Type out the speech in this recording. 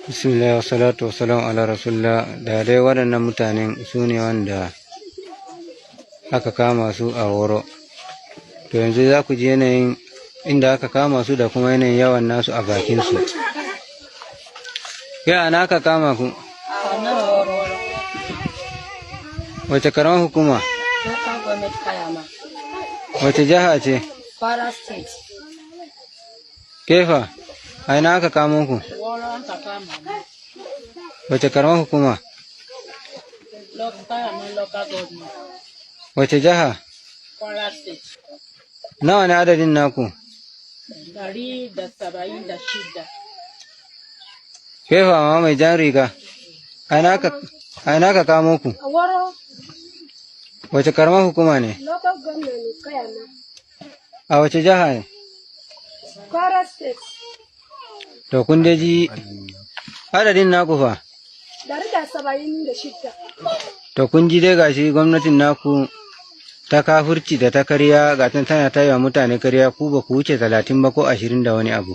Bismillah wa salatu wa salam ala rasulullah. Da dai waɗannan mutanen su ne wanda aka kama su a Woro. To yanzu za ku ji yanayin inda aka kama su da kuma yanayin yawan nasu a bakin su. Ya ana aka kama ku? Wace karamar hukuma? Wace jiha ce? Kwara State. Kefa, a ina aka kamo ku? Woro aka kama mu. Wace karamar hukuma? Local government. Wace jiha? Kwara State. Nawa ne adadin naku? 176. Kefa ma mai jan riga. A ina aka kamo ku? Woro Wace karamar hukuma ne? local government Kayama. A wace jiha ne? Kwara State. To kun dai ji adadin naku fa? 176. To kun ji dai gashi gwamnatin naku ta kafurci da ta karya ga tana ta yi wa mutane karya ku ba ku wuce 30 ba ko 20 da wani abu.